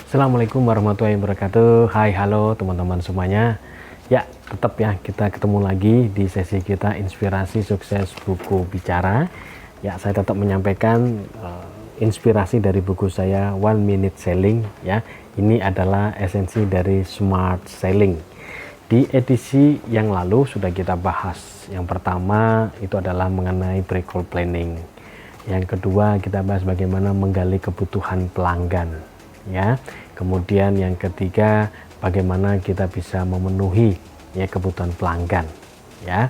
Assalamualaikum warahmatullahi wabarakatuh. Hai, halo teman-teman semuanya. Ya, tetap ya kita ketemu lagi di sesi kita Inspirasi Sukses Buku Bicara. Ya, saya tetap menyampaikan inspirasi dari buku saya One Minute Selling. Ya, ini adalah esensi dari Smart Selling. Di edisi yang lalu sudah kita bahas. Yang pertama itu adalah mengenai pre-call planning. Yang kedua kita bahas bagaimana menggali kebutuhan pelanggan. Ya, kemudian yang ketiga bagaimana kita bisa memenuhi ya kebutuhan pelanggan. Ya,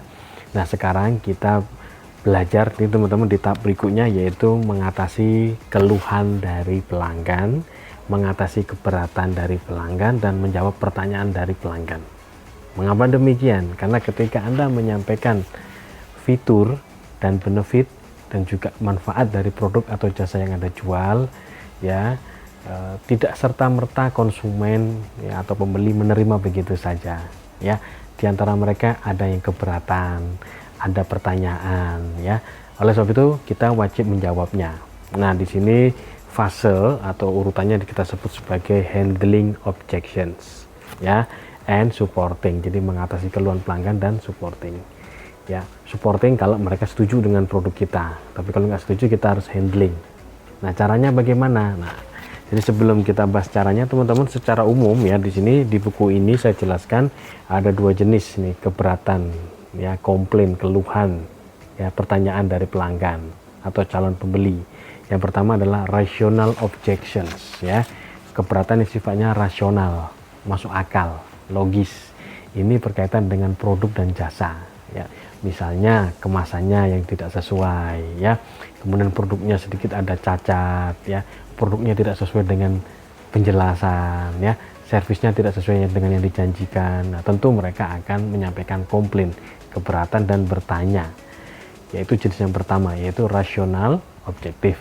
nah sekarang kita belajar nih teman-teman di tahap berikutnya, yaitu mengatasi keluhan dari pelanggan, mengatasi keberatan dari pelanggan, dan menjawab pertanyaan dari pelanggan. Mengapa demikian? Karena ketika Anda menyampaikan fitur dan benefit dan juga manfaat dari produk atau jasa yang Anda jual, ya tidak serta-merta konsumen ya, atau pembeli menerima begitu saja. Ya, di antara mereka ada yang keberatan, ada pertanyaan. Ya, oleh sebab itu kita wajib menjawabnya. Nah, di sini fase atau urutannya kita sebut sebagai handling objections, ya, and supporting. Jadi mengatasi keluhan pelanggan dan supporting. Ya, supporting kalau mereka setuju dengan produk kita, tapi kalau nggak setuju kita harus handling. Nah, caranya bagaimana? Nah, jadi sebelum kita bahas caranya, teman-teman, secara umum ya di sini di buku ini saya jelaskan ada dua jenis nih keberatan, ya, komplain, keluhan, ya, pertanyaan dari pelanggan atau calon pembeli. Yang pertama adalah rational objections, ya, keberatan yang sifatnya rasional, masuk akal, logis. Ini berkaitan dengan produk dan jasa, ya. Misalnya kemasannya yang tidak sesuai, ya, kemudian produknya sedikit ada cacat, ya, produknya tidak sesuai dengan penjelasan, ya, servisnya tidak sesuai dengan yang dijanjikan. Nah, tentu mereka akan menyampaikan komplain, keberatan, dan bertanya. Yaitu jenis yang pertama, yaitu rasional objektif.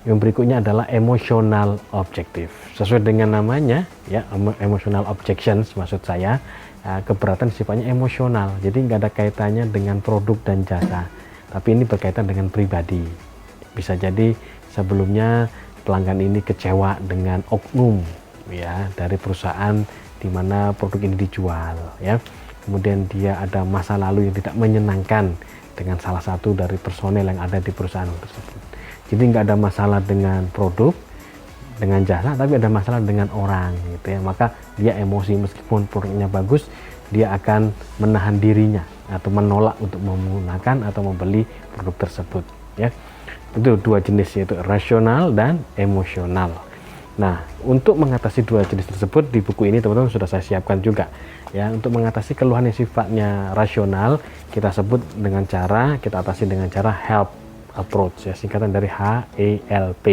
Yang berikutnya adalah emosional objektif. Sesuai dengan namanya, ya, emotional objections maksud saya, keberatan sifatnya emosional. Jadi nggak ada kaitannya dengan produk dan jasa, tapi ini berkaitan dengan pribadi. Bisa jadi sebelumnya pelanggan ini kecewa dengan oknum, ya, dari perusahaan di mana produk ini dijual, ya. Kemudian dia ada masa lalu yang tidak menyenangkan dengan salah satu dari personel yang ada di perusahaan tersebut. Jadi nggak ada masalah dengan produk, dengan jasa, tapi ada masalah dengan orang, gitu ya. Maka dia emosi, meskipun produknya bagus, dia akan menahan dirinya atau menolak untuk menggunakan atau membeli produk tersebut, ya. Itu dua jenis, yaitu rasional dan emosional. Nah, untuk mengatasi dua jenis tersebut di buku ini teman-teman sudah saya siapkan juga, ya. Untuk mengatasi keluhan yang sifatnya rasional, kita sebut dengan cara, kita atasi dengan cara help approach, ya, singkatan dari HELP,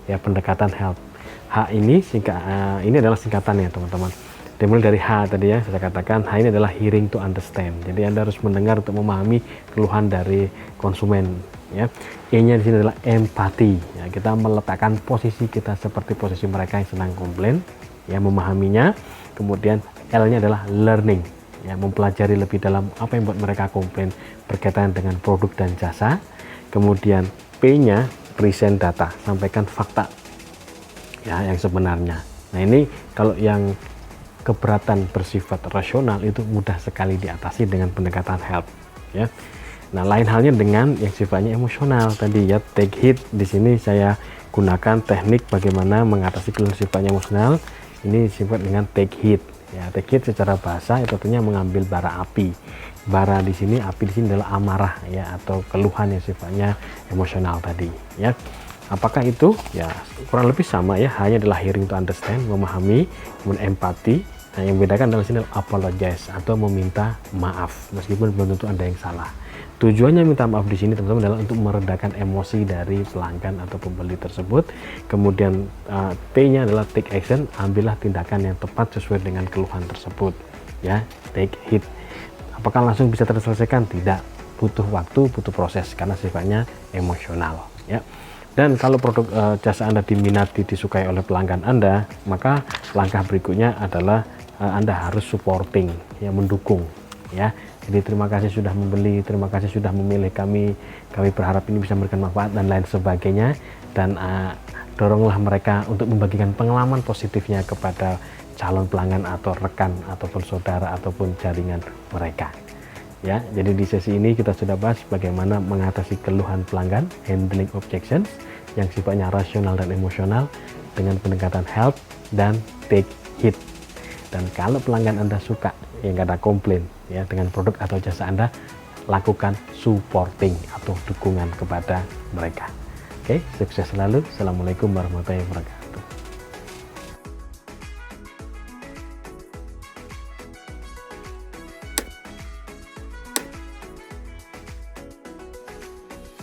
ya, pendekatan help. H ini ini adalah singkatannya teman-teman. Dimulai dari H tadi, ya, saya katakan H ini adalah hearing to understand. Jadi Anda harus mendengar untuk memahami keluhan dari konsumen, ya. E-nya di sini adalah empati, ya, kita meletakkan posisi kita seperti posisi mereka yang sedang komplain, ya, memahaminya. Kemudian L-nya adalah learning, ya, mempelajari lebih dalam apa yang membuat mereka komplain berkaitan dengan produk dan jasa. Kemudian P-nya present data, sampaikan fakta, ya, yang sebenarnya. Nah, ini kalau yang keberatan bersifat rasional itu mudah sekali diatasi dengan pendekatan help, ya. Nah, lain halnya dengan yang sifatnya emosional tadi, ya, take heed. Di sini saya gunakan teknik bagaimana mengatasi keluhan sifatnya emosional. Ini sifat dengan take heed, ya. Take heed secara bahasa itu artinya mengambil bara api. Bara di sini, api di sini adalah amarah, ya, atau keluhan yang sifatnya emosional tadi, ya. Apakah itu? Ya, kurang lebih sama, ya. Hanya adalah hearing to understand, memahami, kemudian empati. Nah, yang membedakan adalah sini apologize atau meminta maaf, meskipun belum tentu Anda yang salah. Tujuannya minta maaf di sini teman-teman adalah untuk meredakan emosi dari pelanggan atau pembeli tersebut. Kemudian T-nya adalah take action, ambillah tindakan yang tepat sesuai dengan keluhan tersebut, ya, take heed. Apakah langsung bisa terselesaikan? Tidak, butuh waktu, butuh proses karena sifatnya emosional, ya. Dan kalau produk jasa Anda diminati, disukai oleh pelanggan Anda, maka langkah berikutnya adalah Anda harus supporting, ya, mendukung, ya. Jadi terima kasih sudah membeli, terima kasih sudah memilih kami berharap ini bisa memberikan manfaat dan lain sebagainya. Dan doronglah mereka untuk membagikan pengalaman positifnya kepada calon pelanggan atau rekan ataupun saudara ataupun jaringan mereka. Ya, jadi di sesi ini kita sudah bahas bagaimana mengatasi keluhan pelanggan, handling objections yang sifatnya rasional dan emosional dengan pendekatan help dan take heed. Dan kalau pelanggan Anda suka, yang nggak ada komplain ya dengan produk atau jasa Anda, lakukan supporting atau dukungan kepada mereka. Oke, sukses selalu. Assalamualaikum warahmatullahi wabarakatuh.